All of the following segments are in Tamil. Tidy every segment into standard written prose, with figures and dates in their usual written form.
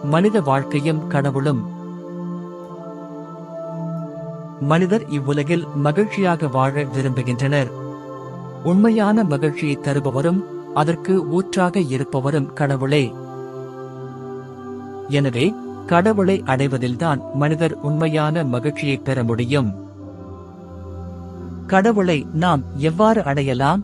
மனித வாழ்க்கையும் கடவுளும். மனிதர் இவ்வுலகில் மகிழ்ச்சியாக வாழ விரும்புகின்றனர். உண்மையான மகிழ்ச்சியை தருபவரும் அதற்கு ஊற்றாக இருப்பவரும் கடவுளே. எனவே கடவுளை அடைவதில்தான் மனிதர் உண்மையான மகிழ்ச்சியை பெற முடியும். கடவுளை நாம் எவ்வாறு அடையலாம்?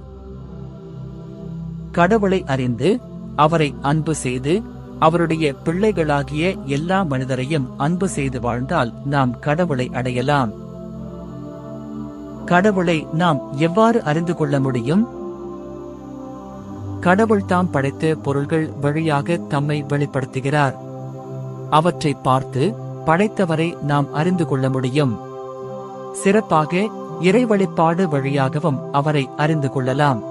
கடவுளை அறிந்து அவரை அன்பு செய்து அவருடைய பிள்ளைகளாகிய எல்லா மனிதரையும் அன்பு செய்து வாழ்ந்தால் நாம் கடவுளை அடையலாம். கடவுளை நாம் எவ்வாறு அறிந்து கொள்ள முடியும்? கடவுள் தாம் படைத்த பொருள்கள் வழியாக தம்மை வெளிப்படுத்துகிறார். அவற்றை பார்த்து படைத்தவரை நாம் அறிந்து கொள்ள முடியும். சிறப்பாக இறை வழிபாடு வழியாகவும் அவரை அறிந்து கொள்ளலாம்.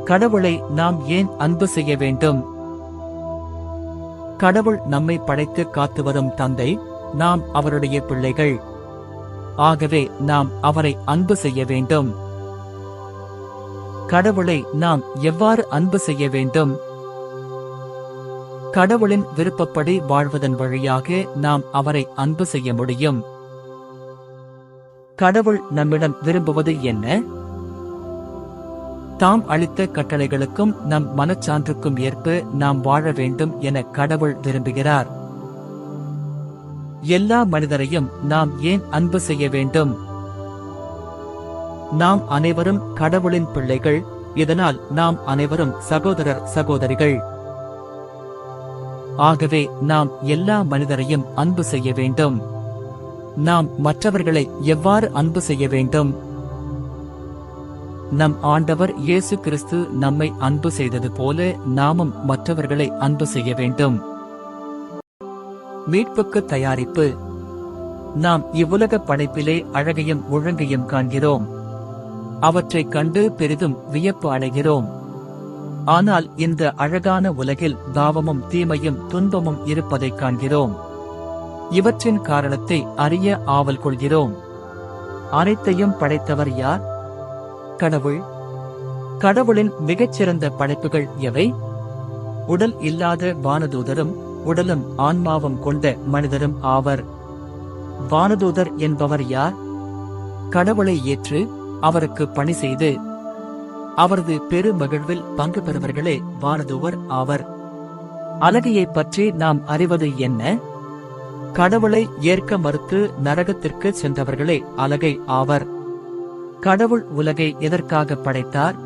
கடவுளை நாம் ஏன் அன்பு செய்ய வேண்டும்? கடவுள் நம்மை படைத்து காத்து வரும் தந்தை, நாம் அவருடைய பிள்ளைகள். ஆகவே நாம் அவரை அன்பு செய்ய வேண்டும். கடவுளை நாம் எவ்வாறு அன்பு செய்ய வேண்டும்? கடவுளின் விருப்பப்படி வாழ்வதன் வழியாக நாம் அவரை அன்பு செய்ய முடியும். கடவுள் நம்மிடம் விரும்புவது என்ன? தாம் அளித்த கட்டளைகளுக்கும் நம் மனச்சான்றுக்கும் ஏற்ப நாம் வாழ வேண்டும் என கடவுள் விரும்புகிறார். எல்லா மனிதரையும் நாம் ஏன் அன்பு செய்ய வேண்டும்? நாம் அனைவரும் கடவுளின் பிள்ளைகள். இதனால் நாம் அனைவரும் சகோதரர் சகோதரிகள். ஆகவே நாம் எல்லா மனிதரையும் அன்பு செய்ய வேண்டும். நாம் மற்றவர்களை எவ்வாறு அன்பு செய்ய வேண்டும்? நம் ஆண்டவர் இயேசு கிறிஸ்து நம்மை அன்பு செய்தது போல நாமும் மற்றவர்களை அன்பு செய்ய வேண்டும். மீட்புக்கு தயாரிப்பு. நாம் இவ்வுலக படைப்பிலே அழகையும் ஒழுங்கையும் காண்கிறோம். அவற்றைக் கண்டு பெரிதும் வியப்பு அடைகிறோம். ஆனால் இந்த அழகான உலகில் தாவமும் தீமையும் துன்பமும் இருப்பதைக் காண்கிறோம். இவற்றின் காரணத்தை அறிய ஆவல் கொள்கிறோம். அனைத்தையும் படைத்தவர் யார்? கடவுள். கடவுளின் மிகச்சிறந்த படைப்புகள் எவை? உடல் இல்லாத வானதூதரும் உடலும் ஆன்மாவும் கொண்ட மனிதரும் ஆவர். வானதூதர் என்பவர் யார்? கடவுளை ஏற்று அவருக்கு பணி செய்து அவரது பெரு மகிழ்வில் பங்கு பெறுவர்களே வானதூவர் ஆவர். அலகையை பற்றி நாம் அறிவது என்ன? கடவுளை ஏற்க மறுத்து நரகத்திற்கு சென்றவர்களே அலகை ஆவர். கடவுள் உலகை எதற்காக படைத்தார்?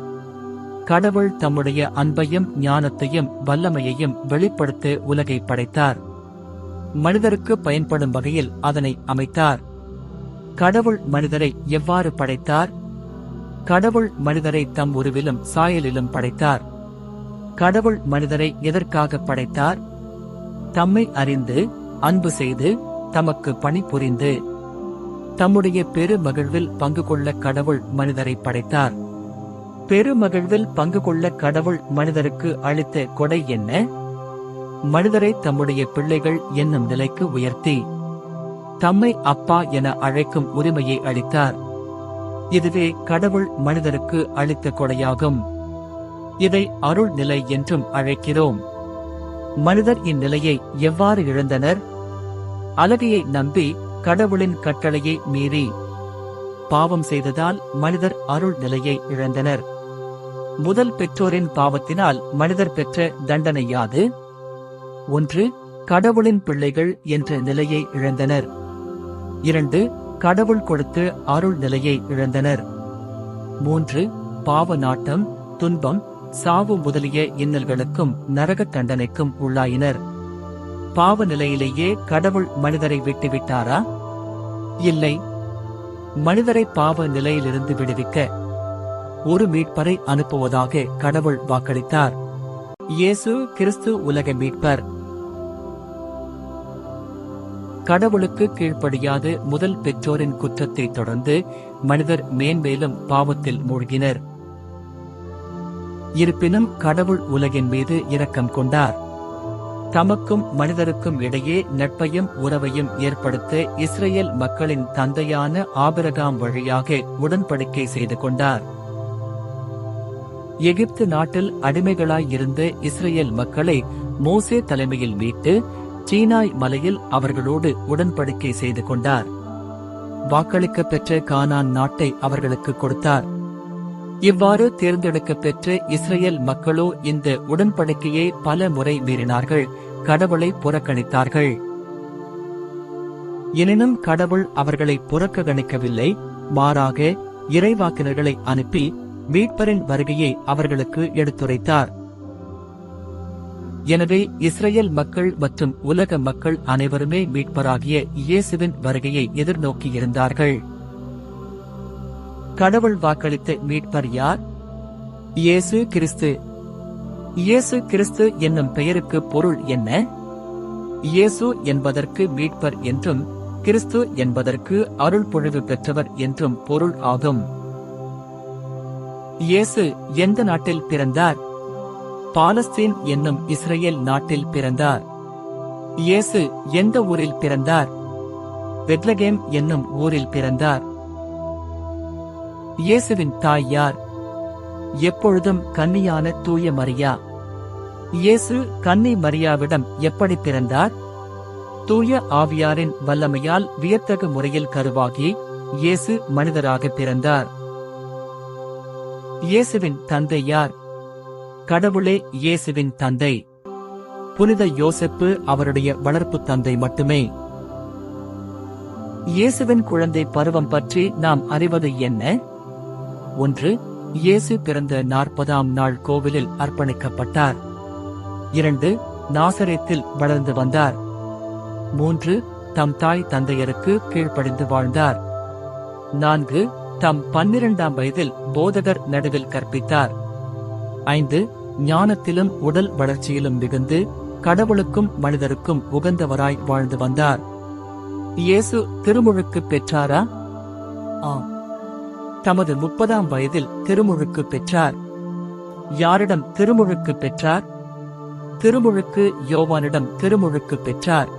கடவுள் தம்முடைய அன்பையும் ஞானத்தையும் வல்லமையையும் வெளிப்படுத்த உலகை படைத்தார். மனிதருக்கு பயன்படும் வகையில் அதனை அமைத்தார். கடவுள் மனிதரை எவ்வாறு படைத்தார்? கடவுள் மனிதரை தம் உருவிலும் சாயலிலும் படைத்தார். கடவுள் மனிதரை எதற்காக படைத்தார்? தம்மை அறிந்து அன்பு செய்து தமக்கு பணி புரிந்து தம்முடைய பெரு மகிழ்வில் பங்கு கொள்ள கடவுள் மனிதரை படைத்தார். பெரு மகிழ்வில் பங்கு கொள்ள கடவுள் மனிதருக்கு அளித்த கொடை என்ன? மனிதரை தம்முடைய பிள்ளைகள் என்னும் நிலைக்கு உயர்த்தி தம்மை அப்பா என அழைக்கும் உரிமையை அளித்தார். இதுவே கடவுள் மனிதருக்கு அளித்த கொடையாகும். இதை அருள் நிலை என்றும் அழைக்கிறோம். மனிதர் இந்நிலையை எவ்வாறு இழந்தனர்? அலகையை நம்பி கடவுளின் கட்டளையை மீறி பாவம் செய்ததால் மனிதர் அருள் நிலையை இழந்தனர். முதல் பெற்றோரின் பாவத்தினால் மனிதர் பெற்ற தண்டனை யாது? 1. கடவுளின் பிள்ளைகள் என்ற நிலையை இழந்தனர். 2. கடவுள் கொடுத்து அருள் நிலையை இழந்தனர். 3. பாவ நாட்டம், துன்பம், சாவு முதலிய இன்னல்களுக்கும் நரக தண்டனைக்கும் உள்ளாயினர். பாவ நிலையிலேயே கடவுள் மனிதரை விட்டுவிட்டாரா? இல்லை. மனிதரை பாவ நிலையிலிருந்து விடுவிக்க ஒரு மீட்பரை அனுப்புவதாக கடவுள் வாக்களித்தார். இயேசு கிறிஸ்து உலக மீட்பர். கடவுளுக்கு கீழ்ப்படியாத முதல் பெற்றோரின் குற்றத்தை தொடர்ந்து மனிதர் மேன்மேலும் பாவத்தில் மூழ்கினர். இருப்பினும் கடவுள் உலகின் மீது இரக்கம் கொண்டார். தமக்கும் மனிதருக்கும் இடையே நட்பையும் உறவையும் ஏற்படுத்த இஸ்ரேல் மக்களின் தந்தையான ஆபிரகாம் வழியாக உடன்படிக்கை செய்து கொண்டார். எகிப்து நாட்டில் அடிமைகளாய் இருந்த இஸ்ரேல் மக்களை மோசே தலைமையில் மீட்டு சீனாய் மலையில் அவர்களோடு உடன்படிக்கை செய்து கொண்டார். வாக்களிக்கப் பெற்ற கானான் நாட்டை அவர்களுக்கு கொடுத்தார். இவ்வாறு தேர்ந்தெடுக்கப் பெற்ற இஸ்ரேல் மக்களோ இந்த உடன்படிக்கையை பல முறை மீறினார்கள், கடவுளை புறக்கணித்தார்கள். எனினும் கடவுள் அவர்களை புறக்கணிக்கவில்லை, மாறாக இறைவாக்கினர்களை அனுப்பி மீட்பரின் வருகையை அவர்களுக்கு எடுத்துரைத்தார். எனவே இஸ்ரேல் மக்கள் மற்றும் உலக மக்கள் அனைவருமே மீட்பராகிய இயேசுவின் வருகையை எதிர்நோக்கியிருந்தார்கள். கடவுள் வாக்களித்த மீட்பர் யார்? இயேசு கிறிஸ்து. இயேசு கிறிஸ்து என்னும் பெயருக்கு பொருள் என்ன? இயேசு என்பதற்கு மீட்பர் என்றும் கிறிஸ்து என்பதற்கு அருள் பொழிவு பெற்றவர் என்றும் பொருள் ஆகும். இயேசு எந்த நாட்டில் பிறந்தார்? பாலஸ்தீன் என்னும் இஸ்ரேல் நாட்டில் பிறந்தார். இயேசு எந்த ஊரில் பிறந்தார்? பெத்லகேம் என்னும் ஊரில் பிறந்தார். இயேசுவின் தாய் யார்? எப்பொழுதும் கன்னியான தூய மரியா. இயேசு கன்னி மரியாவிடம் எப்படி பிறந்தார்? தூய ஆவியாரின் வல்லமையால் வியத்தகு முறையில் கருவாகி இயேசு மனிதராக பிறந்தார். இயேசுவின் தந்தை யார்? கடவுளே இயேசுவின் தந்தை. புனித யோசேப்பு அவருடைய வளர்ப்பு தந்தை மட்டுமே. இயேசுவின் குழந்தை பருவம் பற்றி நாம் அறிவது என்ன? 1. இயேசு பிறந்த 40ஆம் நாள் கோவிலில் அர்ப்பணிக்கப்பட்டார். 2. நாசரேத்தில் வளர்ந்து வந்தார். 3. தம் தாய் தந்தையருக்கு கீழ்ப்படிந்து வாழ்ந்தார். 4. தம் 12ஆம் வயதில் போதகர் நடுவில் கற்பித்தார். 5. ஞானத்திலும் உடல் வளர்ச்சியிலும் மிகுந்து கடவுளுக்கும் மனிதருக்கும் உகந்தவராய் வாழ்ந்து வந்தார். இயேசு திருமுழுக்கு பெற்றாரா? ஆம். தமது 30ஆம் வயதில் திருமுழுக்கு பெற்றார். யாரிடம் திருமுழுக்கு பெற்றார்? திருமுழுக்கு யோவானிடம் திருமுழுக்கு பெற்றார்.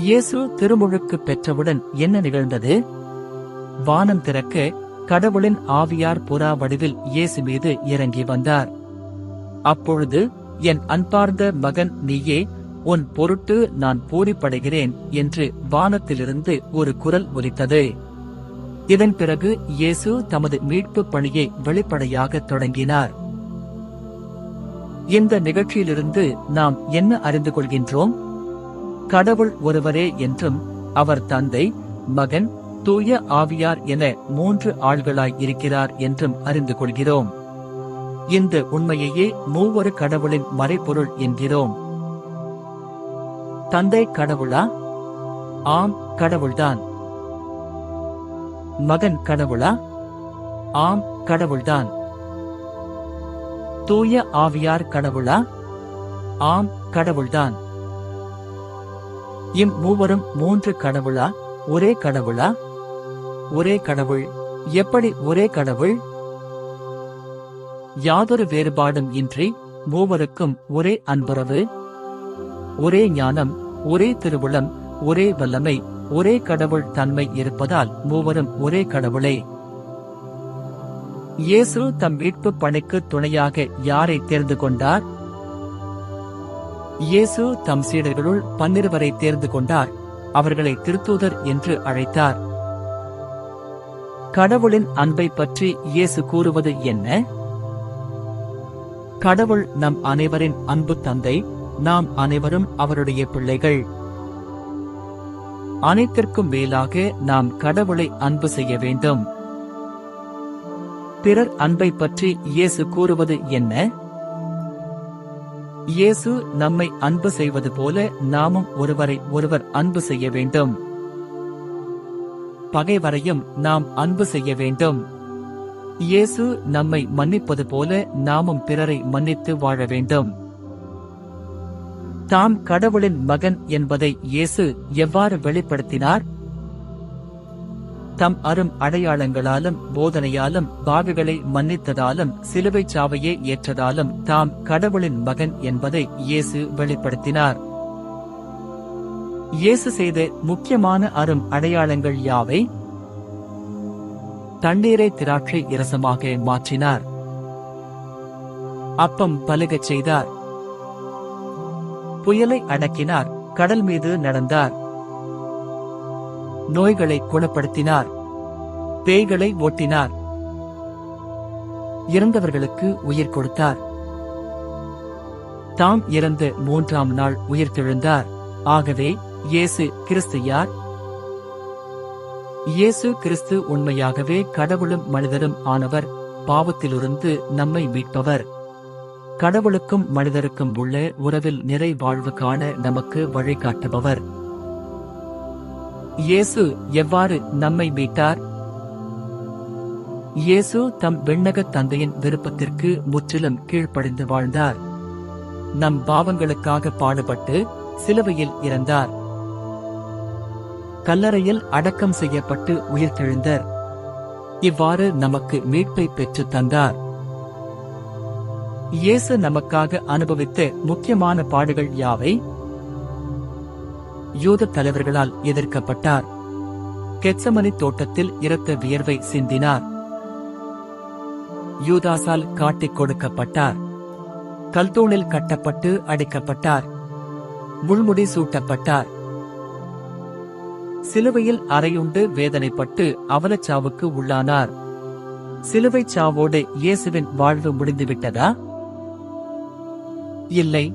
இயேசு திருமுழுக்கு பெற்றவுடன் என்ன நிகழ்ந்தது? வானம் திறக்க கடவுளின் ஆவியார் புறா வடிவில் இயேசு மீது இறங்கி வந்தார். அப்பொழுது, என் அன்பார்ந்த மகன் நீயே, உன் பொருட்டு நான் பூரிப்படைகிறேன் என்று வானத்திலிருந்து ஒரு குரல் ஒலித்தது. இதன் பிறகு இயேசு தமது மீட்பு பணியை வெளிப்படையாக தொடங்கினார். இந்த நிகழ்ச்சியிலிருந்து நாம் என்ன அறிந்து கொள்கின்றோம்? கடவுள் ஒருவரே என்றும் அவர் தந்தை, மகன், தூய ஆவியார் என 3 ஆள்களாய் இருக்கிறார் என்றும் அறிந்து கொள்கிறோம். இந்த உண்மையையே மூவொரு கடவுளின் மறைபொருள் என்கிறோம். தந்தை கடவுளா? ஆம், கடவுள்தான். மகன் கடவுளா? ஆம், கடவுள்தான். தூய ஆவியார் கடவுளா? ஆம், கடவுள்தான். மூவரும் 3 கடவுளா? ஒரே கடவுளா? ஒரே கடவுள். எப்படி ஒரே கடவுள்? யாதொரு வேறுபாடும் இன்றி மூவருக்கும் ஒரே அன்புறவு, ஒரே ஞானம், ஒரே திருவுளம், ஒரே வல்லமை, ஒரே கடவுள் தன்மை இருப்பதால் மூவரும் ஒரே கடவுளே. இயேசு தம் மீட்பு பணிக்கு துணையாக யாரை தேர்ந்து கொண்டார்? இயேசு தம் சீடர்களுள் 12 தேர்ந்து கொண்டார். அவர்களை திருத்தூதர் என்று அழைத்தார். கடவுளின் அன்பை பற்றி இயேசு கூறுவது என்ன? கடவுள் நம் அனைவரின் அன்பு தந்தை, நாம் அனைவரும் அவருடைய பிள்ளைகள். அனைத்திற்கும் மேலாக நாம் கடவுளை அன்பு செய்ய வேண்டும். பிறர் அன்பை பற்றி இயேசு கூறுவது என்ன? இயேசு நம்மை அன்பு செய்வது போல நாமும் ஒருவரை ஒருவர் அன்பு செய்ய வேண்டும். பகைவரையும் நாம் அன்பு செய்ய வேண்டும். இயேசு நம்மை மன்னிப்பது போல நாமும் பிறரை மன்னித்து வாழ வேண்டும். தாம் கடவுளின் மகன் என்பதை இயேசு எவ்வாறு வெளிப்படுத்தினார்? தம் அரும் அடையாளங்களாலும் போதனையாலும் பாவிகளை மன்னித்ததாலும் சிலுவைச் சாவையே ஏற்றதாலும் தாம் கடவுளின் மகன் என்பதை இயேசு வெளிப்படுத்தினார். இயேசு செய்த முக்கியமான அரும் அடையாளங்கள் யாவை? தண்ணீரை திராட்சை இரசமாக மாற்றினார். அப்பம் பலுகச் செய்தார். புயலை அடக்கினார், கடல் மீது நடந்தார். நோய்களை குணப்படுத்தினார், பேய்களை ஓட்டினார், இறந்தவர்களுக்கு உயிர் கொடுத்தார். தாம் இறந்த 3ஆம் நாள் உயிர்த்தெழுந்தார். ஆகவே இயேசு கிறிஸ்து யார்? இயேசு கிறிஸ்து உண்மையாகவே கடவுளும் மனிதரும் ஆனவர், பாவத்திலிருந்து நம்மை மீட்பவர். கடவுளுக்கும் மனிதருக்கும் உள்ள உறவில் நிறை வாழ்வு காண நமக்கு வழிகாட்டுபவர். இயேசு எவ்வாறு நம்மை மீட்டார்? இயேசு தம் விண்ணகத் தந்தையின் விருப்பத்திற்கு முற்றிலும் கீழ்ப்படிந்து வாழ்ந்தார். நம் பாவங்களுக்காக பாடுபட்டு சிலுவையில் இறந்தார். கல்லறையில் அடக்கம் செய்யப்பட்டு உயிர்த்தெழுந்தார். இவ்வாறு நமக்கு மீட்பை பெற்றுத் தந்தார். இயேசு நமக்காக அனுபவித்த முக்கியமான பாடுகள் யாவை? யூத தலைவர்களால் எதிர்க்கப்பட்டார். கெத்சமனி தோட்டத்தில் இரத்த வியர்வை சிந்தினார். யூதாசால் காட்டிக் கொடுக்கப்பட்டார். கல்தூணில் கட்டப்பட்டு அடிக்கப்பட்டார். முள்முடி சூட்டப்பட்டார். சிலுவையில் அறையுண்டு வேதனைப்பட்டு அவலச்சாவுக்கு உள்ளானார். சிலுவைச் சாவோடு இயேசுவின் வாழ்வு முடிந்துவிட்டதா? இல்லை.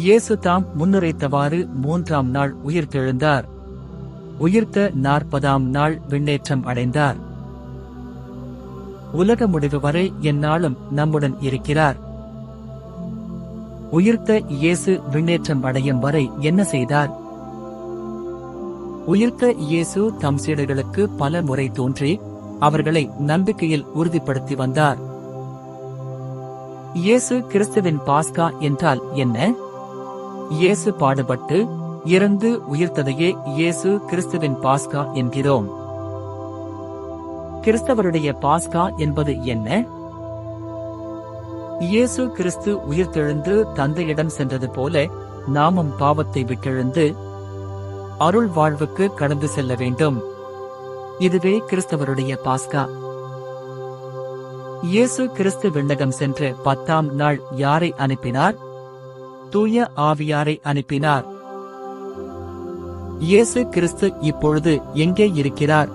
இயேசு தாம் முன்னுரைத்தவாறு 3ஆம் நாள் உயிர்த்தெழுந்தார். உயிர்த்த 40ஆம் நாள் விண்ணேற்றம் அடைந்தார். உலக முடிவு வரை எந்நாளும் நம்முடன் இருக்கிறார். உயிர்த்த இயேசு விண்ணேற்றம் அடையும் வரை என்ன செய்தார்? உயிர்த்த இயேசு தம் சீடர்களுக்கு பல முறை தோன்றி அவர்களை நம்பிக்கையில் உறுதிப்படுத்தி வந்தார். இயேசு கிறிஸ்துவின் பாஸ்கா என்றால் என்ன? இயேசு பாடுபட்டு இறந்து உயிர்த்ததையே இயேசு கிறிஸ்துவின் பாஸ்கா என்கிறோம். கிறிஸ்தவருடைய பாஸ்கா என்பது என்ன? இயேசு கிறிஸ்து உயிர்த்தெழுந்து தந்தையிடம் சென்றது போல நாமும் பாவத்தை விட்டெழுந்து அருள் வாழ்வுக்கு கடந்து செல்ல வேண்டும். இதுவே கிறிஸ்தவருடைய பாஸ்கா. இயேசு கிறிஸ்து விண்ணகம் சென்று 10ஆம் நாள் யாரை அனுப்பினார்? தூய ஆவியாரை அனுப்பினார். இயேசு கிறிஸ்து இப்பொழுது எங்கே இருக்கிறார்?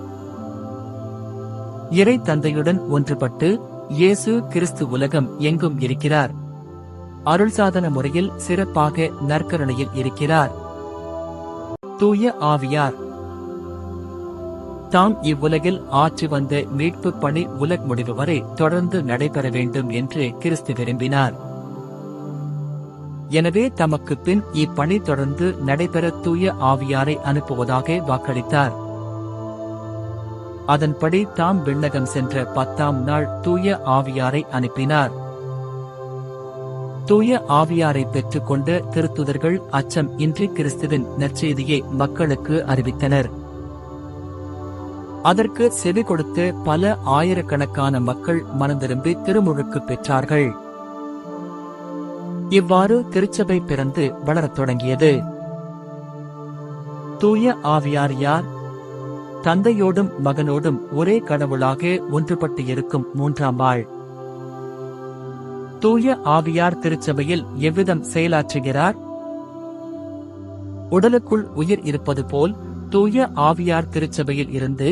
இறை தந்தையுடன் ஒன்றுபட்டு இயேசு கிறிஸ்து உலகம் எங்கும் இருக்கிறார். அருள் சாதன முறையில் சிறப்பாக நற்கருணையில் இருக்கிறார். தூய ஆவியார் தாம் இவ்வுலகில் ஆற்றி வந்த மீட்பு பணி உலக முடிவு வரை தொடர்ந்து நடைபெற வேண்டும் என்று கிறிஸ்து விரும்பினார். எனவே தமக்கு பின் இப்பணி தொடர்ந்து நடைபெற தூய ஆவியாரை அனுப்புவதாக வாக்களித்தார். அதன்படி தாம் விண்ணகம் சென்ற 10ஆம் நாள் தூய ஆவியாரை அனுப்பினார். தூய ஆவியாரை பெற்றுக்கொண்ட திருத்துதர்கள் அச்சம் இன்றி கிறிஸ்துவின் நற்செய்தியை மக்களுக்கு அறிவித்தனர். அதற்கு செவி கொடுத்து பல ஆயிரக்கணக்கான மக்கள் மனந்திரும்பி திருமுழுக்கு பெற்றார்கள். இவ்வாறு திருச்சபை பிறந்து வளரத் தொடங்கியது. தூய ஆவியார் யார்? தந்தையோடும் மகனோடும் ஒரே கடவுளாக ஒன்றுபட்டு இருக்கும் 3ஆம் ஆள். தூய ஆவியார் திருச்சபையில் எவ்விதம் செயலாற்றுகிறார்? உடலுக்குள் உயிர் இருப்பது போல் தூய ஆவியார் திருச்சபையில் இருந்து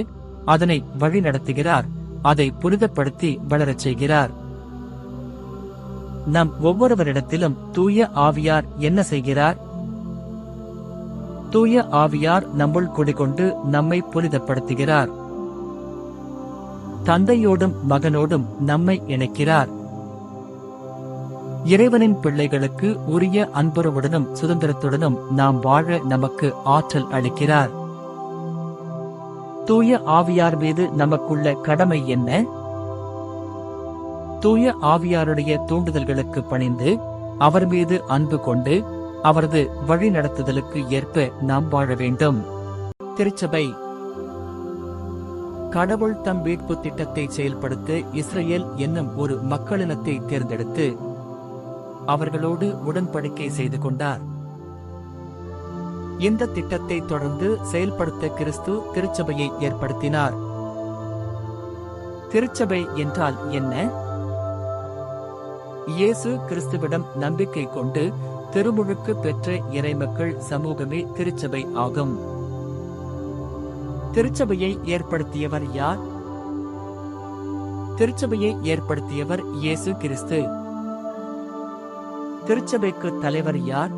அதனை வழிநடத்துகிறார். அதை புனிதப்படுத்தி வளரச் செய்கிறார். நம் ஒவ்வொருவரிடத்திலும் தூய ஆவியார் என்ன செய்கிறார்? தூய ஆவியார் நம்முள் குடிகொண்டு நம்மை புனிதப்படுத்துகிறார். தந்தையோடும் மகனோடும் நம்மை இணைக்கிறார். இறைவனின் பிள்ளைகளுக்கு உரிய அன்புறவுடனும் சுதந்திரத்துடனும் நாம் வாழ நமக்கு ஆற்றல் அளிக்கிறார். தூய ஆவியார் மீது நமக்குள்ள கடமை என்ன? தூய ஆவியாருடைய தூண்டுதல்களுக்கு பணிந்து அவர் மீது அன்பு கொண்டு அவரது வழி நடத்துதலுக்கு ஏற்ப நாம் வாழ வேண்டும். திருச்சபை கடவுள் தம் மீட்பு திட்டத்தை செயல்படுத்த இஸ்ரேல் என்னும் ஒரு மக்களினத்தை தேர்ந்தெடுத்து அவர்களோடு உடன்படிக்கை செய்து கொண்டார். இந்த திட்டத்தை தொடர்ந்து செயல்படுத்த கிறிஸ்து திருச்சபையை ஏற்படுத்தினார். திருச்சபை என்றால் என்ன? இயேசு கிறிஸ்துவிடம் நம்பிக்கை கொண்டு திருமுழுக்கு பெற்ற இறைமக்கள் சமூகமே திருச்சபை ஆகும். திருச்சபையை ஏற்படுத்தியவர் யார்? திருச்சபையை ஏற்படுத்தியவர் இயேசு கிறிஸ்து. திருச்சபைக்கு தலைவர் யார்?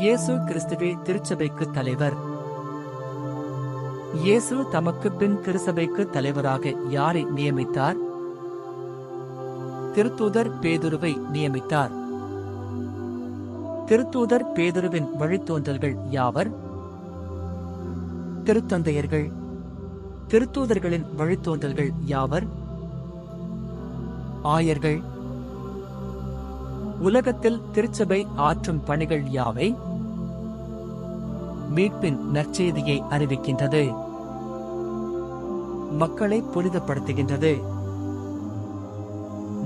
இயேசு கிறிஸ்துவே திருச்சபைக்கு தலைவர். இயேசு தமக்கு பின் திருச்சபைக்கு தலைவராக யாரை நியமித்தார்? திருத்தூதர் பேதுருவை நியமித்தார். திருத்தூதர் பேதுருவின் வழித்தோன்றல்கள் யாவர்? திருத்தந்தையர்கள். திருத்தூதர்களின் வழித்தோன்றல்கள் யாவர்? ஆயர்கள். உலகத்தில் திருச்சபை ஆற்றும் பணிகள் யாவை? மீட்பின் நற்செய்தியை அறிவிக்கின்றது. மக்களை புனிதப்படுத்துகின்றது.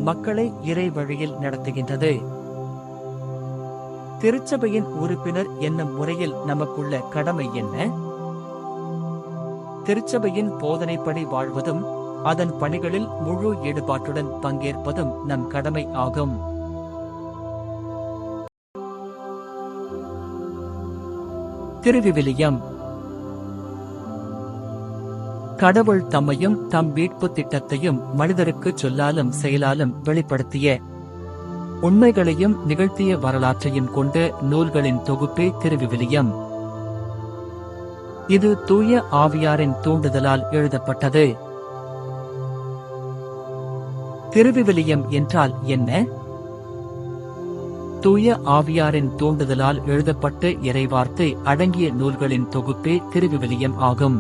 மக்களை இறை வழியில் நடத்துகின்றது. திருச்சபையின் உறுப்பினர் என்னும் முறையில் நமக்குள்ள கடமை என்ன? திருச்சபையின் போதனைப்படி வாழ்வதும் அதன் பணிகளில் முழு ஈடுபாட்டுடன் பங்கேற்பதும் நம் கடமை ஆகும். திருவிவிலியம். கடவுள் தம்மையும் தம் மீட்பு திட்டத்தையும் மனிதருக்கு சொல்லாலும் செயலாலும் வெளிப்படுத்திய உண்மைகளையும் நிகழ்த்திய வரலாற்றையும் கொண்ட நூல்களின் தொகுப்பே திருவிவிலியம். இது தூய ஆவியாரின் தூண்டுதலால் எழுதப்பட்டது. திருவிவிலியம் என்றால் என்ன? தூய ஆவியாரின் தூண்டுதலால் எழுதப்பட்ட இறைவார்த்தை அடங்கிய நூல்களின் தொகுப்பே திருவிவிலியம் ஆகும்.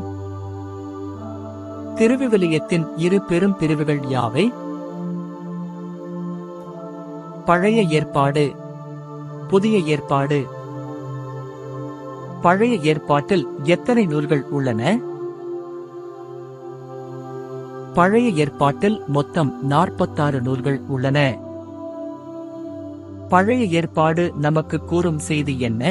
திருவிவிலியத்தின் இரு பெரும் பிரிவுகள் யாவை? பழைய ஏற்பாடு, புதிய ஏற்பாடு. பழைய ஏற்பாட்டில் எத்தனை நூல்கள் உள்ளன? பழைய ஏற்பாட்டில் மொத்தம் 46 நூல்கள் உள்ளன. பழைய ஏற்பாடு நமக்கு கூறும் செய்தி என்ன?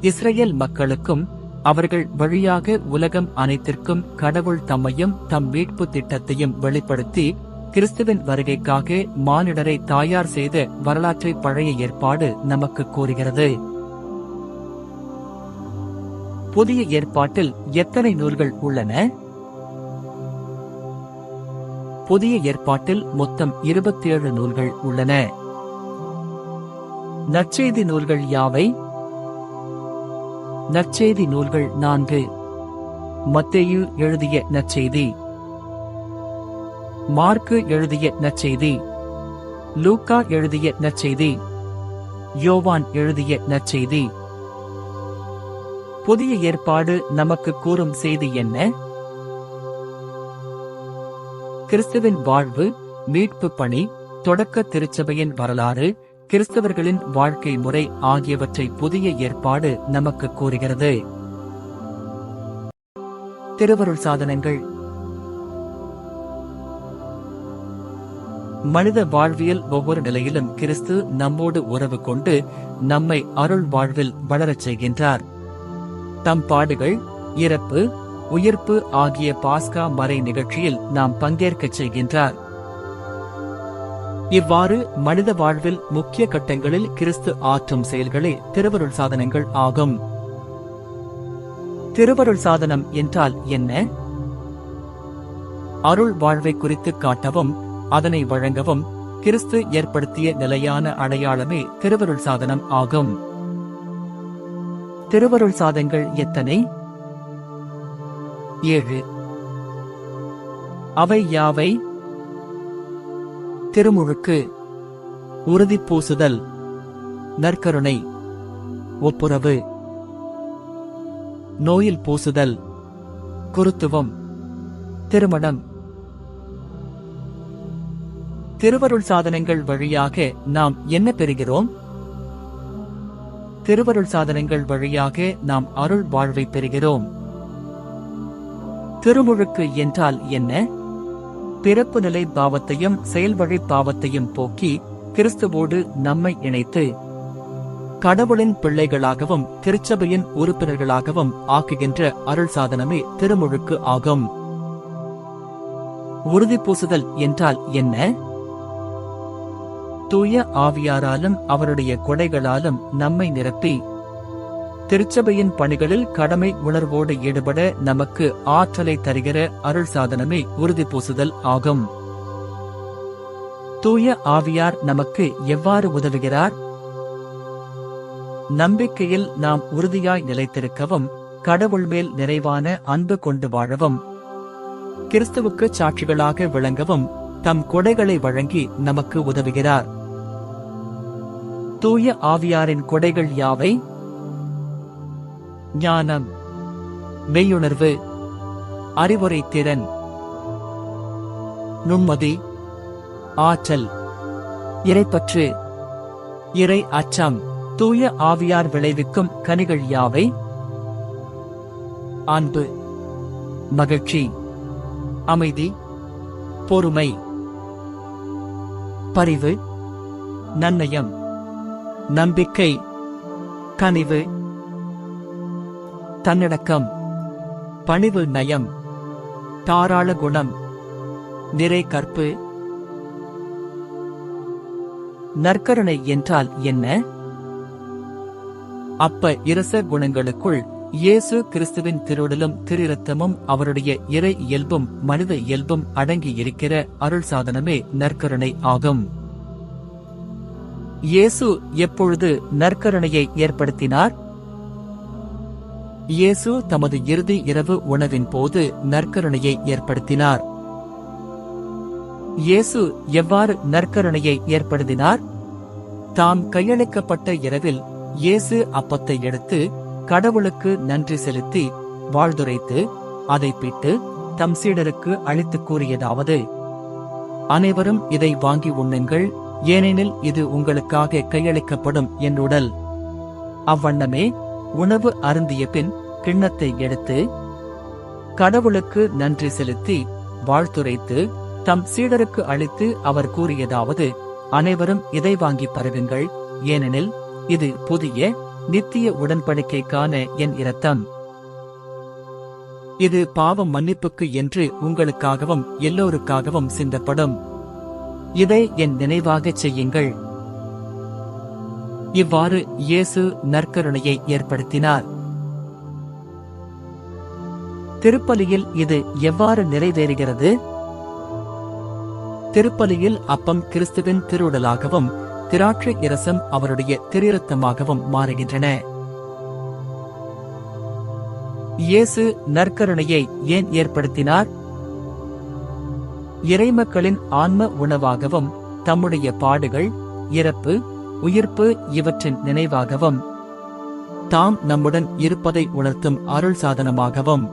இஸ்ரேல் மக்களுக்கும் அவர்கள் வழியாக உலகம் அனைத்திற்கும் கடவுள் தம்மையும் தம் மீட்பு திட்டத்தையும் வெளிப்படுத்தி கிறிஸ்துவின் வருகைக்காக மானிடரை தயார் செய்த வரலாற்றை பழைய ஏற்பாடு நமக்கு கூறுகிறது. புதிய ஏற்பாட்டில் எத்தனை நூல்கள் உள்ளன? புதிய ஏற்பாட்டில் மொத்தம் 27 நூல்கள் உள்ளன. நற்செய்தி நூல்கள் யாவை? நற்செய்தி நூல்கள் 4. மத்தேயு எழுதிய நற்செய்தி, மார்க்கு எழுதிய நற்செய்தி, லூக்கா எழுதிய நற்செய்தி, யோவான் எழுதிய நற்செய்தி. புதிய ஏற்பாடு நமக்கு கூறும் செய்தி என்ன? கிறிஸ்துவின் வாழ்வு, மீட்பு பணி, தொடக்க திருச்சபையின் வரலாறு, கிறிஸ்தவர்களின் வாழ்க்கை முறை ஆகியவற்றை புதிய ஏற்பாடு நமக்கு கூறுகிறது. திருவருள் சாதனங்கள். மனித வாழ்வியல் ஒவ்வொரு நிலையிலும் கிறிஸ்து நம்மோடு உறவு கொண்டு நம்மை அருள் வாழ்வில் வளரச் செய்கின்றார். தம் பாடுகள், இறப்பு, உயிர்ப்பு ஆகிய பாஸ்கா மறை நிகழ்ச்சியில் நாம் பங்கேற்கச் செய்கின்றார். இவ்வாறு மனித வாழ்வில் முக்கிய கட்டங்களில் கிறிஸ்து ஆற்றும் செயல்களே திருவருள் சாதனங்கள் ஆகும். திருவருள் சாதனம் என்றால் என்ன? அருள் வாழ்வை குறித்து காட்டவும் அதனை வழங்கவும் கிறிஸ்து ஏற்படுத்திய நிலையான அடையாளமே திருவருள் சாதனம் ஆகும். திருவருள் சாதனங்கள் எத்தனை? 7. அவை யாவை? திருமுழுக்கு, உறுதி பூசுதல், நற்கருணை, ஒப்புரவு, நோயில் பூசுதல், குருத்துவம், திருமணம். திருவருள் சாதனங்கள் வழியாக நாம் என்ன பெறுகிறோம்? திருவருள் சாதனங்கள் வழியாக நாம் அருள் வாழ்வை பெறுகிறோம். திருமுழுக்கு என்றால் என்ன? பிறப்பு நிலை பாவத்தையும் செயல்வழி பாவத்தையும் போக்கி கிறிஸ்துவோடு நம்மை இணைத்து கடவுளின் பிள்ளைகளாகவும் திருச்சபையின் உறுப்பினர்களாகவும் ஆக்குகின்ற அருள் சாதனமே திருமுழுக்கு ஆகும். உறுதி பூசுதல் என்றால் என்ன? தூய ஆவியாராலும் அவருடைய கொடைகளாலும் நம்மை நிரப்பி திருச்சபையின் பணிகளில் கடமை உணர்வோடு ஈடுபட நமக்கு ஆற்றலை தருகிற அருள் சாதனமே உறுதி பூசுதல் ஆகும். தூய ஆவியார் நமக்கு எவ்வாறு உதவுகிறார்? நம்பிக்கையில் நாம் உறுதியாய் நிலைத்திருக்கவும், கடவுள் மேல் நிறைவான அன்பு கொண்டு வாழவும், கிறிஸ்துவுக்கு சாட்சிகளாக விளங்கவும் தம் கொடைகளை வழங்கி நமக்கு உதவுகிறார். தூய ஆவியாரின் கொடைகள் யாவை? ஞானம், மெய்யுணர்வு, அறிவுரை திறன், நுண்மதி, ஆற்றல், இறைப்பற்று, இறை அச்சம். தூய ஆவியார் விளைவிக்கும் கனிகள் யாவை? அன்பு, மகிழ்ச்சி, அமைதி, பொறுமை, பரிவு, நன்னயம், நம்பிக்கை, கனிவு, தன்னடக்கம், பணிவு நயம், தாராள குணம், நிறை கற்பு. நற்கருணை என்றால் என்ன? அப்ப இரச குணங்களுக்குள் இயேசு கிறிஸ்துவின் திருவுடலும் திருரத்தமும் அவருடைய இறை இயல்பும் மனித இயல்பும் அடங்கி இருக்கிற அருள் சாதனமே நற்கருணை ஆகும். இயேசு எப்பொழுது நற்கருணையை ஏற்படுத்தினார்? இயேசு தமது இறுதி இரவு உணவின் போது நற்கருணையை ஏற்படுத்தினார். இயேசு எவ்வாறு நற்கருணையை ஏற்படுத்தினார்? தாம் கையளிக்கப்பட்ட இரவில் இயேசு அப்பத்தை எடுத்து கடவுளுக்கு நன்றி செலுத்தி வாழ்த்துரைத்து அதை பிட்டு தம் சீடருக்கு அளித்துக் கூறியதாவது: அனைவரும் இதை வாங்கி உண்ணுங்கள், ஏனெனில் இது உங்களுக்காக கையளிக்கப்படும் என் உடல். அவ்வண்ணமே உணவு அருந்திய பின் கிண்ணத்தை எடுத்து கடவுளுக்கு நன்றி செலுத்தி வாழ்த்துரைத்து தம் சீடருக்கு அளித்து அவர் கூறியதாவது: அனைவரும் இதை வாங்கி பருகுங்கள், ஏனெனில் இது புதிய நித்திய உடன்படிக்கைக்கான என் இரத்தம். இது பாவம் மன்னிப்புக்கு என்று உங்களுக்காகவும் எல்லோருக்காகவும் சிந்தப்படும். இதை என் நினைவாகச் செய்யுங்கள். இவ்வாறு இயேசு நற்கருணையை ஏற்படுத்தினார். திருப்பலியில் இது எவ்வாறு நிறைவேறுகிறது? திருப்பலியில் அப்பம் கிறிஸ்துவின் திருவுடலாகவும் திராட்சை இரசம் அவருடைய திருரத்தமாகவும் மாறுகின்றன. இயேசு நற்கருணையை ஏன் ஏற்படுத்தினார்? இறைமக்களின் ஆன்ம உணவாகவும் தம்முடைய பாடுகள், இறப்பு, உயிர்ப்பு இவற்றின் நினைவாகவும் தாம் நம்முடன் இருப்பதை உணர்த்தும் அருள் சாதனமாகவும்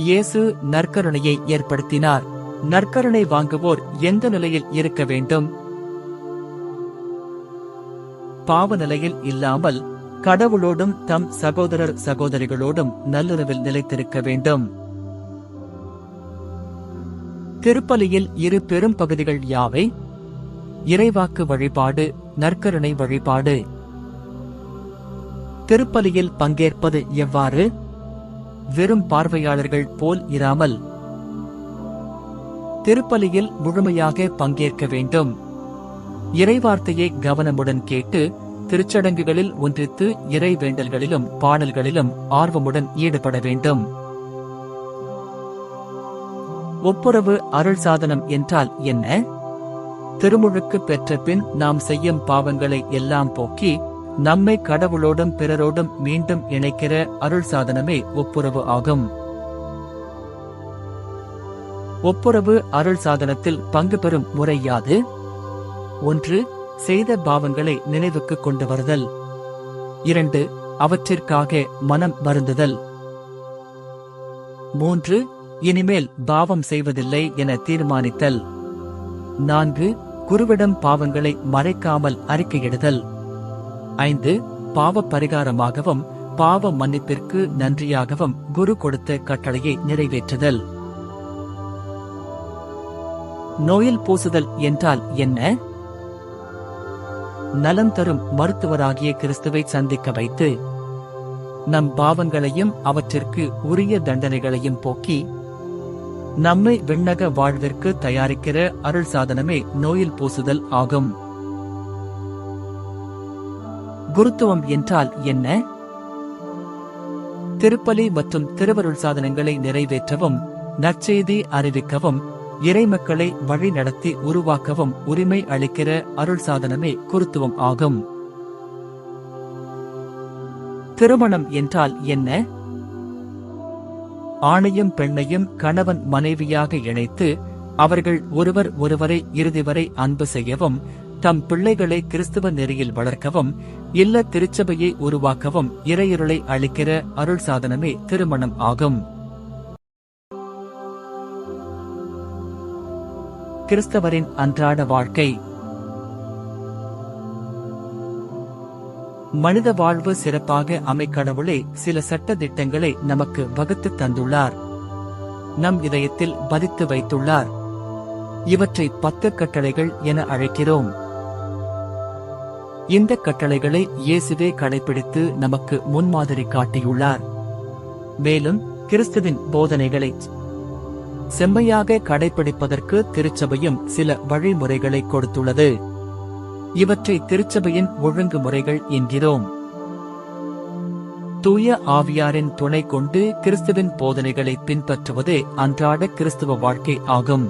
இயேசு நற்கருணையை ஏற்படுத்தினார். நற்கருணை வாங்குவோர் எந்த நிலையில் இருக்க வேண்டும்? பாவ நிலையில் இல்லாமல் கடவுளோடும் தம் சகோதரர் சகோதரிகளோடும் நல்லுறவில் நிலைத்திருக்க வேண்டும். திருப்பலியில் இரு பெரும் பகுதிகள் யாவை? இறைவாக்கு வழிபாடு, நற்கருணை வழிபாடு. திருப்பலியில் பங்கேற்பது எவ்வாறு? வெறும் பார்வையாளர்கள் போல் இராமல் திருப்பலியில் முழுமையாக பங்கேற்க வேண்டும். இறைவார்த்தையை கவனமுடன் கேட்டு திருச்சடங்குகளில் ஒன்றித்து இறை வேண்டல்களிலும் பாடல்களிலும் ஆர்வமுடன் ஈடுபட வேண்டும். ஒப்புரவு அருள் சாதனம் என்றால் என்ன? திருமுழுக்கு பெற்ற பின் நாம் செய்யும் பாவங்களை எல்லாம் போக்கி நம்மை கடவுளோடும் பிறரோடும் மீண்டும் இணைக்கிற அருள் சாதனமே ஒப்புரவு ஆகும். ஒப்புரவு அருள் சாதனத்தில் பங்கு பெறும் முறை யாது? 1. செய்த பாவங்களை நினைவுக்கு கொண்டு வருதல். 2. அவற்றிற்காக மனம் வருந்துதல். 3. இனிமேல் பாவம் செய்வதில்லை என தீர்மானித்தல். 4. குருவிடம் பாவங்களை மறைக்காமல் அறிக்கையிடுதல். 5. பாவ பரிகாரமாகவும் பாவ மன்னிப்பிற்கு நன்றியாகவும் குரு கொடுத்த கட்டளையை நிறைவேற்றுதல். நோயில் பூசுதல் என்றால் என்ன? நலம் தரும் மருத்துவராகிய கிறிஸ்துவை சந்திக்க வைத்து நம் பாவங்களையும் அவற்றிற்கு உரிய தண்டனைகளையும் போக்கி நம்மை விண்ணக வாழ்விற்கு தயாரிக்கிற அருள் சாதனமே நோயில் பூசுதல் ஆகும். குருத்துவம் என்றால் என்ன? திருப்பலி மற்றும் திருவருள் சாதனங்களை நிறைவேற்றவும், நற்செய்தி அறிவிக்கவும், இறைமக்களை வழி நடத்தி உருவாக்கவும் உரிமை அளிக்கிற அருள் சாதனமே குருத்துவம் ஆகும். திருமணம் என்றால் என்ன? ஆணையும் பெண்ணையும் கணவன் மனைவியாக இணைத்து அவர்கள் ஒருவர் ஒருவரை இறுதி வரை அன்பு செய்யவும், தம் பிள்ளைகளை கிறிஸ்துவ நெறியில் வளர்க்கவும், இல்ல திருச்சபையை உருவாக்கவும் இறையருளை அளிக்கிற அருள் சாதனமே திருமணம் ஆகும். கிறிஸ்தவரின் அன்றாட வாழ்க்கை. மனித வாழ்வு சிறப்பாக அமைக்கடவுளே சில சட்ட திட்டங்களை நமக்கு வகுத்து தந்துள்ளார். நம் இதயத்தில் பதித்து வைத்துள்ளார். இவற்றை 10 கட்டளைகள் என அழைக்கிறோம். இந்த கட்டளைகளை இயேசுவே கடைபிடித்து நமக்கு முன்மாதிரி காட்டியுள்ளார். மேலும் கிறிஸ்துவின் போதனைகளை செம்மையாக கடைபிடிப்பதற்கு திருச்சபையும் சில வழிமுறைகளை கொடுத்துள்ளது. இவற்றை திருச்சபையின் ஒழுங்குமுறைகள் என்கிறோம். தூய ஆவியாரின் துணை கொண்டு கிறிஸ்துவின் போதனைகளை பின்பற்றுவதே அன்றாட கிறிஸ்துவ வாழ்க்கை ஆகும்.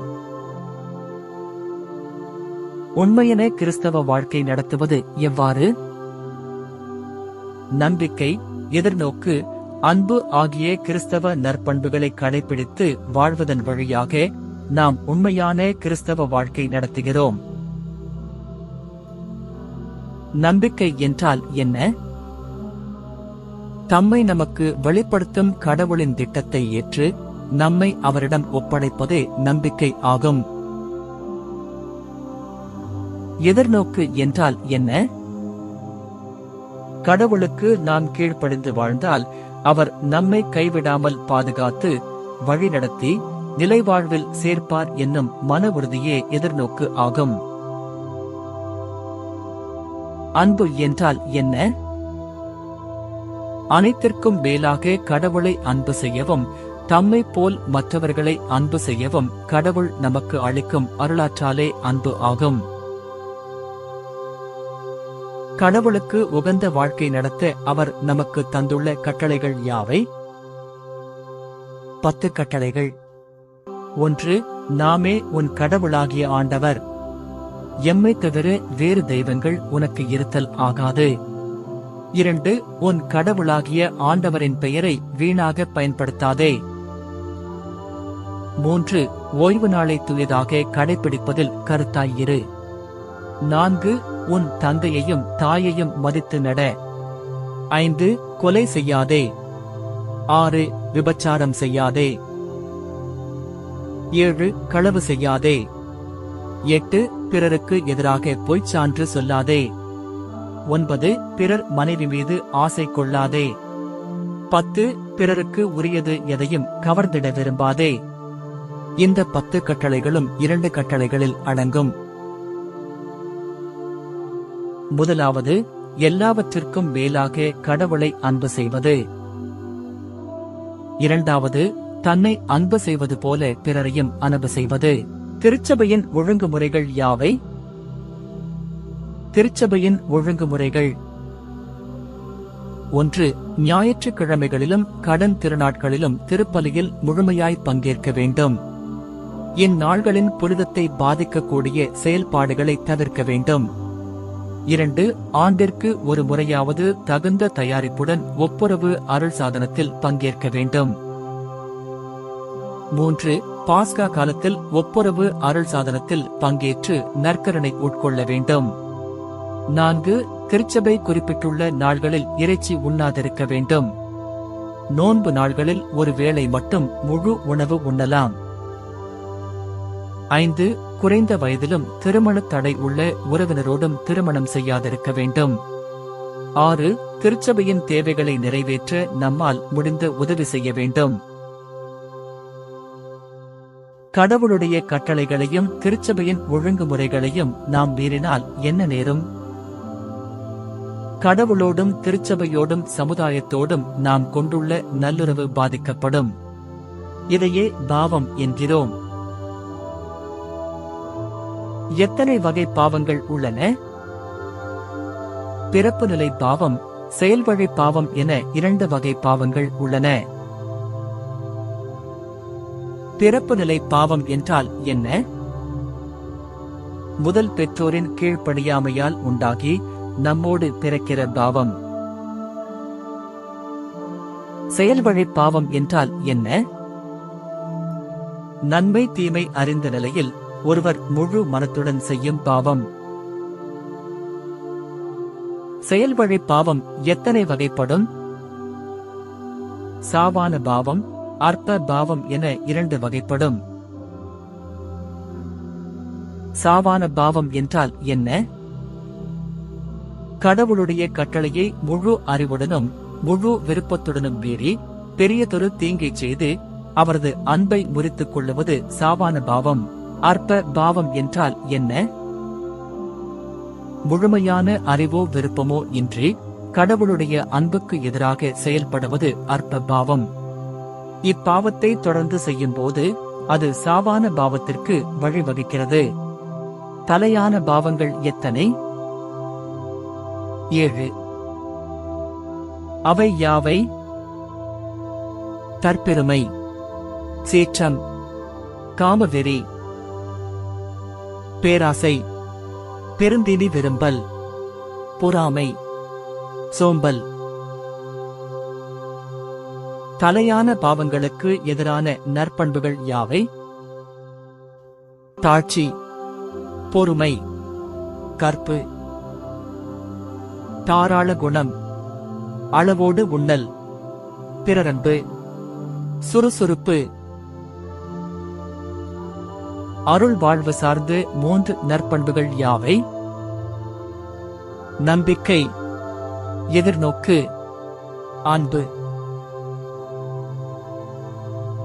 உண்மையான கிறிஸ்தவ வாழ்க்கை நடத்துவது எவ்வாறு? நம்பிக்கை, எதிர்நோக்கு, அன்பு ஆகிய கிறிஸ்தவ நற்பண்புகளை கடைபிடித்து வாழ்வதன் வழியாக நாம் உண்மையான கிறிஸ்தவ வாழ்க்கை நடத்துகிறோம். நம்பிக்கை என்றால் என்ன? தம்மை நமக்கு வெளிப்படுத்தும் கடவுளின் திட்டத்தை ஏற்று நம்மை அவரிடம் ஒப்படைப்பதே நம்பிக்கை ஆகும். எதிர்நோக்கு என்றால் என்ன? கடவுளுக்கு நாம் கீழ்ப்படிந்து வாழ்ந்தால் அவர் நம்மை கைவிடாமல் பாதுகாத்து வழிநடத்தி நிலைவாழ்வில் சேர்ப்பார் என்னும் மன உறுதியே எதிர்நோக்கு ஆகும். அன்பு என்றால் என்ன? அனைத்திற்கும் மேலாக கடவுளை அன்பு செய்யவும், தம்மை போல் மற்றவர்களை அன்பு செய்யவும் கடவுள் நமக்கு அளிக்கும் அருளாற்றாலே அன்பு ஆகும். கடவுளுக்கு உகந்த வாழ்க்கை நடத்த அவர் நமக்கு தந்துள்ள கட்டளைகள் யாவை? 10 கட்டளைகள். 1. நாமே உன் கடவுளாகிய ஆண்டவர். எம்மை தவிர வேறு தெய்வங்கள் உனக்கு இருத்தல் ஆகாது. 2. உன் கடவுளாகிய ஆண்டவரின் பெயரை வீணாக பயன்படுத்தாதே. 3. ஓய்வு நாளை தூயதாக கடைபிடிப்பதில் கருத்தாயிரு. 4. உன் தந்தையையும் தாயையும் மதித்து நட. 5. கொலை செய்யாதே. 6. விபச்சாரம் செய்யாதே. 7. களவு செய்யாதே. 8. பிறருக்கு எதிராக பொய்ச் சான்று சொல்லாதே. 9. பிறர் மனைவி மீது ஆசை கொள்ளாதே. 10. பிறருக்கு உரியது எதையும் கவர்ந்திட விரும்பாதே. இந்த 10 கட்டளைகளும் 2 கட்டளைகளில் அடங்கும். முதலாவது, எல்லாவற்றிற்கும் மேலாக கடவுளை அன்பு செய்வது. இரண்டாவது, தன்னை அன்பு செய்வது போல பிறரையும் அன்பு செய்வது. திருச்சபையின் ஒழுங்குமுறைகள் யாவை? திருச்சபையின் ஒழுங்குமுறைகள். 1. ஞாயிற்றுக்கிழமைகளிலும் கடன் திருநாட்களிலும் திருப்பலியில் முழுமையாய் பங்கேற்க வேண்டும். இந்நாள்களின் புனிதத்தை பாதிக்கக்கூடிய செயல்பாடுகளை தவிர்க்க வேண்டும். 2. ஆண்டிற்கு ஒரு முறையாவது தகுந்த தயாரிப்புடன் ஒப்புரவு அருள் சாதனத்தில் பங்கேற்க வேண்டும். 3. பாஸ்கா காலத்தில் ஒப்புரவு அருள் சாதனத்தில் பங்கேற்று நற்கருணை உட்கொள்ள வேண்டும். 4. திருச்சபை குறிப்பிட்டுள்ள நாள்களில் இறைச்சி உண்ணாதிருக்க வேண்டும். நோன்பு நாள்களில் ஒரு வேளை மட்டும் முழு உணவு உண்ணலாம். 5. குறைந்த வயதிலும் திருமண தடை உள்ள உறவினரோடும் திருமணம் செய்யாதிருக்க வேண்டும். 6. திருச்சபையின் தேவைகளை நிறைவேற்ற நம்மால் முடிந்த உதவி செய்ய வேண்டும். கடவுளுடைய கட்டளைகளையும் திருச்சபையின் ஒழுங்குமுறைகளையும் நாம் மீறினால் என்ன நேரும்? கடவுளோடும் திருச்சபையோடும் சமுதாயத்தோடும் நாம் கொண்டுள்ள நல்லுறவு பாதிக்கப்படும். இதையே பாவம் என்கிறோம். எத்தனை வகை பாவங்கள் உள்ளன? பிறப்பு நிலை பாவம், செயல்வழி பாவம் என 2 வகை பாவங்கள் உள்ளன. பிறப்பு நிலை பாவம் என்றால் என்ன? முதல் பெற்றோரின் கீழ்ப்படியாமையால் உண்டாகி நம்மோடு பிறக்கிற பாவம். செயல்வழி பாவம் என்றால் என்ன? நன்மை தீமை அறிந்த நிலையில் ஒருவர் முழு மனத்துடன் செய்யும் பாவம். செயல்வழி பாவம் எத்தனை வகைப்படும்? சாவான பாவம், அற்ப பாவம் என 2 வகைப்படும். சாவான பாவம் என்றால் என்ன? கடவுளுடைய கட்டளையை முழு அறிவுடனும் முழு விருப்பத்துடனும் மீறி பெரியதொரு தீங்கை செய்து அவரது அன்பை முறித்துக் கொள்ளுவது சாவான பாவம். அற்ப பாவம் என்றால் என்ன? முழுமையான அறிவோ விருப்பமோ இன்றி கடவுளுடைய அன்புக்கு எதிராக செயல்படுவது அற்ப பாவம். இப்பாவத்தை தொடர்ந்து செய்யும் போது அது சாவான பாவத்திற்கு வழிவகுக்கிறது. தலையான பாவங்கள் எத்தனை? 7. அவை யாவை? தற்பெருமை, சீற்றம், காமவெறி, பேராசை, பெருந்தினி விரும்பல், பொறாமை, சோம்பல். தலையான பாவங்களுக்கு எதிரான நற்பண்புகள் யாவை? தாட்சி, பொறுமை, கற்பு, தாராள குணம், அளவோடு உண்ணல், பிறரன்பு, சுறுசுறுப்பு. அருள் வாழ்வு சார்ந்து 3 நற்பண்புகள் யாவை? நம்பிக்கை, எதிர்நோக்கு, அன்பு.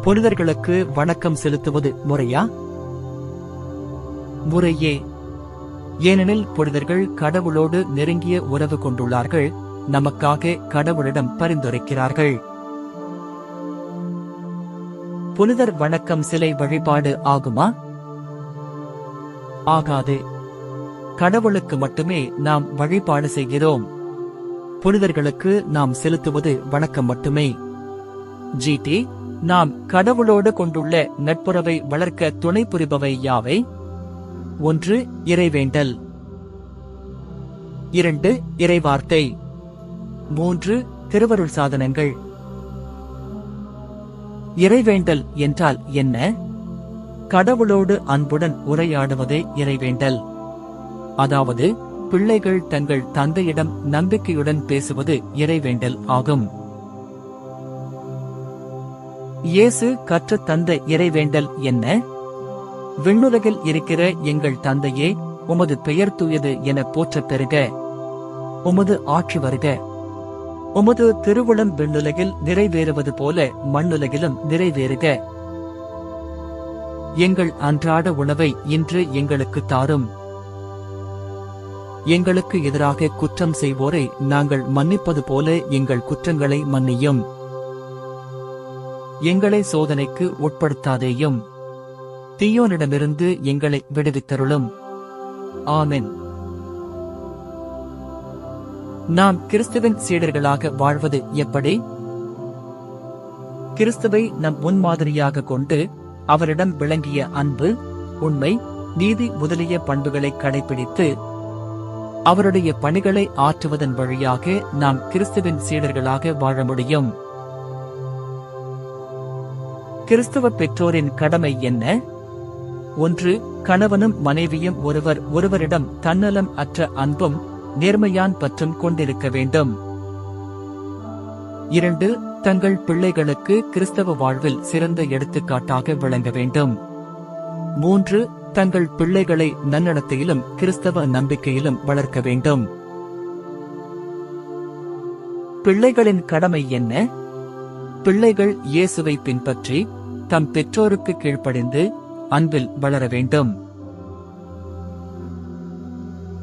புனிதர்களுக்கு வணக்கம் செலுத்துவது முறையா? முறையே. ஏனெனில் புனிதர்கள் கடவுளோடு நெருங்கிய உறவு கொண்டுள்ளார்கள், நமக்காக கடவுளிடம் பரிந்துரைக்கிறார்கள். புனிதர் வணக்கம் சிலை வழிபாடு ஆகுமா? ஆகாது. கடவுளுக்கு மட்டுமே நாம் வழிபாடு செய்கிறோம். புனிதர்களுக்கு நாம் செலுத்துவது வணக்கம் மட்டுமே. ஜிடி, நாம் கடவுளோடு கொண்டுள்ள நட்புறவை வளர்க்க துணை புரிபவை யாவை? 1. இறைவேண்டல், 2. இறைவார்த்தை, 3. திருவருள் சாதனங்கள். இறைவேண்டல் என்றால் என்ன? கடவுளோடு அன்புடன் உரையாடுவதே இறைவேண்டல். அதாவது பிள்ளைகள் தங்கள் தந்தையிடம் நம்பிக்கையுடன் பேசுவது இறைவேண்டல் ஆகும். இயேசு கற்றுத் தந்த இறைவேண்டல் என்ன? விண்ணுலகில் இருக்கிற எங்கள் தந்தையே, உமது பெயர் தூயது என போற்றப் பெறுக. உமது ஆட்சி வருக. உமது திருவுளம் விண்ணுலகில் நிறைவேறுவது போல மண்ணுலகிலும் நிறைவேறுக. எங்கள் அன்றாட உணவை இன்று எங்களுக்கு தாரும். எங்களுக்கு எதிராக குற்றம் செய்வோரை நாங்கள் மன்னிப்பது போல எங்கள் குற்றங்களை மன்னியும். எங்களை சோதனைக்கு உட்படுத்தாதேயும். தீயோனிடமிருந்து எங்களை விடுவித்தருளும். ஆமென். நாம் கிறிஸ்துவின் சீடர்களாக வாழ்வது எப்படி? கிறிஸ்துவை நம் முன்மாதிரியாக கொண்டு அவரிடம் விளங்கிய அன்பு, உண்மை, நீதி முதலிய பண்புகளை கடைபிடித்து அவருடைய பணிகளை ஆற்றுவதன் வழியாக நாம் கிறிஸ்துவின் சீடர்களாக வாழ முடியும். கிறிஸ்துவ பெற்றோரின் கடமை என்ன? 1. கணவனும் மனைவியும் ஒருவர் ஒருவரிடம் தன்னலம் அற்ற அன்பும் நேர்மையான் பற்றும் கொண்டிருக்க வேண்டும். 2. தங்கள் பிள்ளைகளுக்கு கிறிஸ்தவ வாழ்வில் சிறந்த எடுத்துக்காட்டாக விளங்க வேண்டும். 3. தங்கள் பிள்ளைகளை நன்னடத்தையிலும் கிறிஸ்தவ நம்பிக்கையிலும் வளர்க்க வேண்டும். பிள்ளைகளின் கடமை என்ன? பிள்ளைகள் இயேசுவை பின்பற்றி தம் பெற்றோருக்கு கீழ்ப்படிந்து அன்பில் வளர வேண்டும்.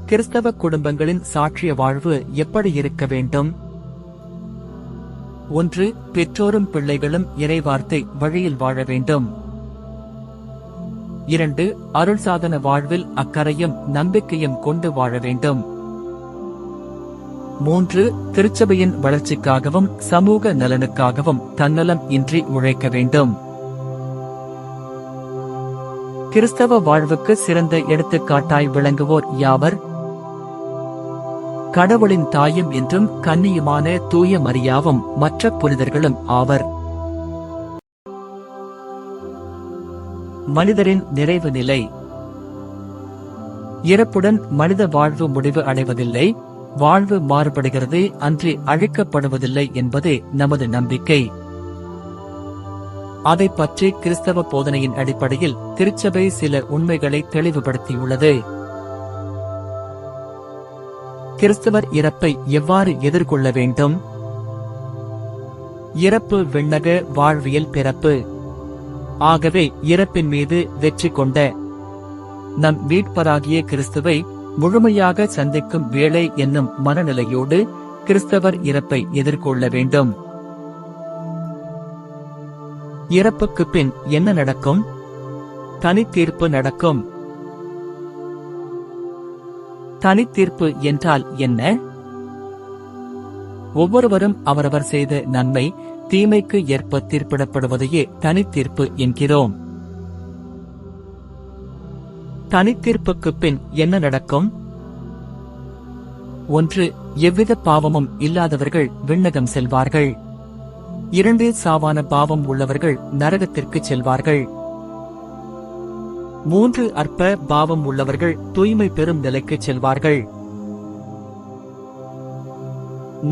கிறிஸ்தவ குடும்பங்களின் சாட்சிய வாழ்வு எப்படி இருக்க வேண்டும்? 1. பெற்றோரும் பிள்ளைகளும் இறைவார்த்தை வழியில் வாழ வேண்டும். 2. அருள் சாதன வாழ்வில் அக்கறையும் நம்பிக்கையும் கொண்டு வாழ வேண்டும். 3. திருச்சபையின் வளர்ச்சிக்காகவும் சமூக நலனுக்காகவும் தன்னலம் இன்றி உழைக்க வேண்டும். கிறிஸ்தவ வாழ்வுக்கு சிறந்த எடுத்துக்காட்டாய் விளங்குவோர் யாவர்? கடவுளின் தாயும் என்றும் கன்னியுமான தூய மரியாவும் மற்ற புனிதர்களும் ஆவர். மனிதரின் நிறைவு நிலை. இறப்புடன் மனித வாழ்வு முடிவு அடைவதில்லை, வாழ்வு மாறுபடுகிறது அன்றி அழிக்கப்படுவதில்லை என்பதே நமது நம்பிக்கை. அதை பற்றி கிறிஸ்தவ போதனையின் அடிப்படையில் திருச்சபை சில உண்மைகளை தெளிவுபடுத்தியுள்ளது. கிறிஸ்தவர் இறப்பை எவ்வாறு எதிர்கொள்ள வேண்டும்? இறப்பு விண்ணக வாழ்வியல் பிறப்பு. ஆகவே இறப்பின் மீது வெற்றி கொண்ட நம் மீட்பராகிய கிறிஸ்துவை முழுமையாக சந்திக்கும் வேளை என்னும் மனநிலையோடு கிறிஸ்தவர் இறப்பை எதிர்கொள்ள வேண்டும். இறப்புக்கு பின் என்ன நடக்கும்? தனித்தீர்ப்பு நடக்கும். தனித்தீர்ப்பு என்றால் என்ன? ஒவ்வொருவரும் அவரவர் செய்த நன்மை தீமைக்கு ஏற்ப தீர்ப்பிடப்படுவதையே தனித்தீர்ப்பு என்கிறோம். தனித்தீர்ப்புக்கு பின் என்ன நடக்கும்? 1. எவ்வித பாவமும் இல்லாதவர்கள் விண்ணகம் செல்வார்கள். 2. சாவான பாவம் உள்ளவர்கள் நரகத்திற்கு செல்வார்கள். 3. அற்ப பாவம் உள்ளவர்கள் தூய்மை பெறும் நிலைக்கு செல்வார்கள்.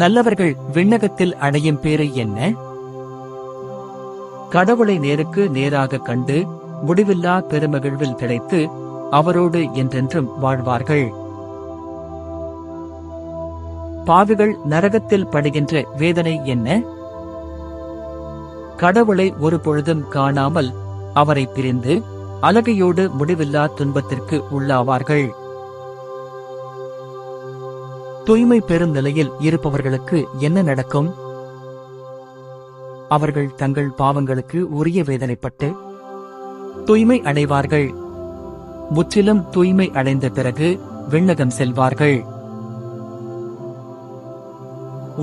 நல்லவர்கள் விண்ணகத்தில் அடையும் பேறு என்ன? கடவுளை நேருக்கு நேராக கண்டு முடிவில்லா பெருமகிழ்வில் கிடைத்து அவரோடு என்றென்றும் வாழ்வார்கள். பாவிகள் நரகத்தில் படுகின்ற வேதனை என்ன? கடவுளை ஒரு பொழுதும் காணாமல் அவரை பிரிந்து அலகையோடு முடிவில்லா துன்பத்திற்கு உள்ளாவார்கள். தூய்மை பெறும் நிலையில் இருப்பவர்களுக்கு என்ன நடக்கும்? அவர்கள் தங்கள் பாவங்களுக்கு உரிய வேதனைப்பட்டு தூய்மை அடைவார்கள். முற்றிலும் தூய்மை அடைந்த பிறகு விண்ணகம் செல்வார்கள்.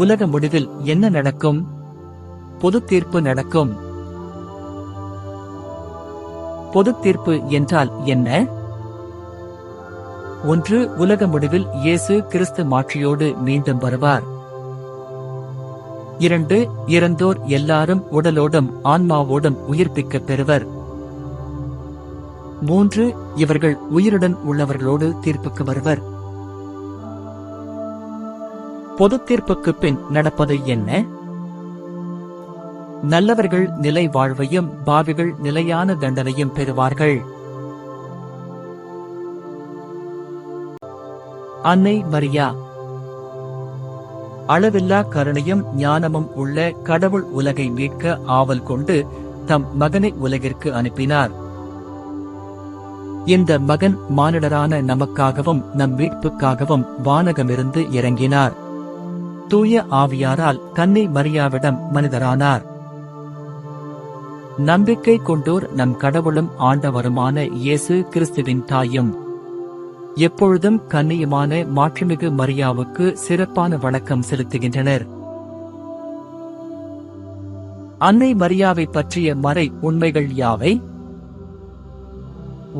உலக முடிவில் என்ன நடக்கும்? பொது தீர்ப்பு நடக்கும். பொது தீர்ப்பு என்றால் என்ன? 1. உலக முடிவில் இயேசு கிறிஸ்து மாட்சியோடு மீண்டும் வருவார். 2. இறந்தோர் எல்லாரும் உடலோடும் ஆன்மாவோடும் உயிர்ப்பிக்கப் பெறுவர். 3. இவர்கள் உயிருடன் உள்ளவர்களோடு தீர்ப்புக்கு வருவர். பொது தீர்ப்புக்கு பின் நடப்பது என்ன? நல்லவர்கள் நிலை வாழ்வையும் பாவிகள் நிலையான தண்டனையும் பெறுவார்கள். அன்னை மரியா அளவில்லா கருணையும் ஞானமும் உள்ள கடவுள் உலகை மீட்க ஆவல் கொண்டு தம் மகனை உலகிற்கு அனுப்பினார். இந்த மகன் மானிடரான நமக்காகவும் நம் மீட்புக்காகவும் வானகமிருந்து இறங்கினார். தூய ஆவியாரால் கன்னி மரியாவிடம் மனிதரானார். நம்பிக்கை கொண்டோர் நம் கடவுளும் ஆண்டவருமான இயேசு கிறிஸ்துவின் தாயும் எப்பொழுதும் கன்னியுமான மாட்சிமிகு மரியாவுக்கு சிறப்பான வணக்கம் செலுத்துகின்றனர். அன்னை மரியாவை பற்றிய மறை உண்மைகள் யாவை?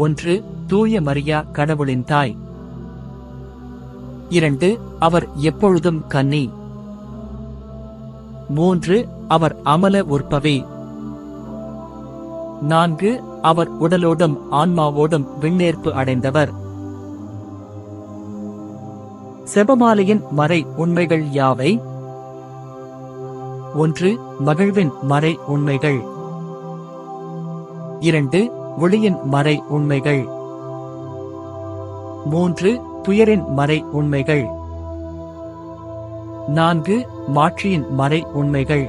1. தூய மரியா கடவுளின் தாய். 2. அவர் எப்பொழுதும் கன்னி. 3. அவர் அமல உற்பவி. 4. அவர் உடலோடும் ஆன்மாவோடும் விண்ணேற்பு அடைந்தவர். செபமாலையின் மறை உண்மைகள் யாவை? 1. மகிழ்வின் மறை உண்மைகள். 2. ஒளியின் மறை உண்மைகள். 3. துயரின் மறை உண்மைகள். 4. மாட்சியின் மறை உண்மைகள்.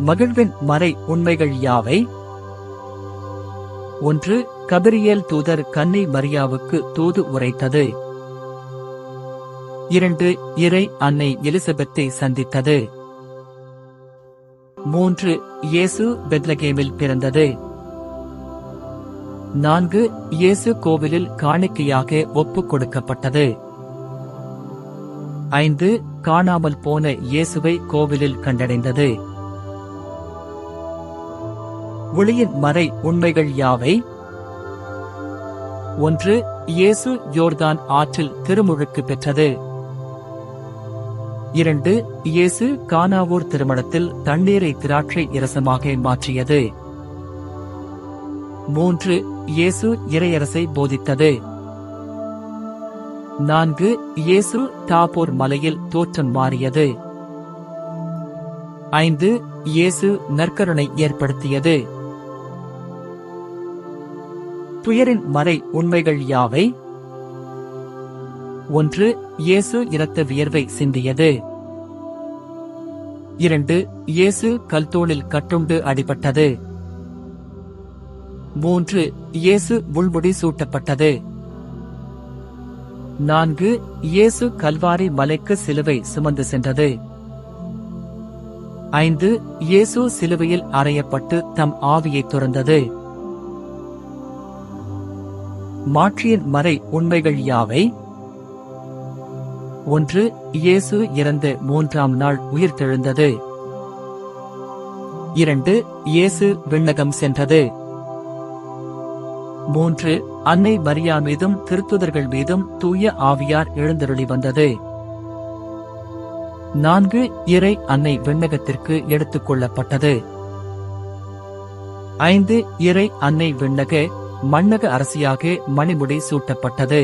மகிழ்வின் மறை உண்மைகள் யாவை? 1. கபிரியேல் தூதர் கன்னி மரியாவுக்கு தூது உரைத்தது. 2. இறை அன்னை எலிசபெத்தை சந்தித்தது. 3. இயேசு பெத்லகேமில் பிறந்தது. 4. இயேசு கோவிலில் காணிக்கையாக ஒப்புக் கொடுக்கப்பட்டது. 5 காணாமல் போன இயேசுவை கோவிலில் கண்டடைந்தது. ஒளியின் மறை உண்மைகள் யாவை? 1 இயேசு யோர்தான் ஆற்றில் திருமுழுக்கு பெற்றது. 2 இயேசு கானாவூர் திருமணத்தில் தண்ணீரை திராட்சை இரசமாக மாற்றியது. 3 இயேசு இறையரசை போதித்தது. 4 இயேசு தாபோர் மலையில் தோற்றம் மாறியது. 5 இயேசு நற்கருணை ஏற்படுத்தியது. துயரின் மறை உண்மைகள் யாவை? 1 இயேசு இரத்த வியர்வை சிந்தியது. 2 இயேசு கல்தோளில் கட்டுண்டு அடிபட்டது. 3 இயேசு முள்முடி சூட்டப்பட்டது. 4 இயேசு கல்வாரி மலைக்கு சிலுவை சுமந்து சென்றது. 5 இயேசு சிலுவையில் அறையப்பட்டு தம் ஆவியை துறந்தது. மாட்சியின் மறை உண்மைகள் யாவை? 1 இயேசு இறந்த 3ஆம் நாள் உயிர்த்தெழுந்தது. 2 இயேசு விண்ணகம் சென்றது. 3 அன்னை மரியா மீதும் திருத்துதர்கள் மீதும் தூய ஆவியார் எழுந்தருளி வந்தது. 4 இறை அன்னை விண்ணகத்திற்கு எடுத்துக் கொள்ளப்பட்டது. 5 இறை அன்னை விண்ணக மண்ணக அரசியாக மணிமுடி சூட்டப்பட்டது.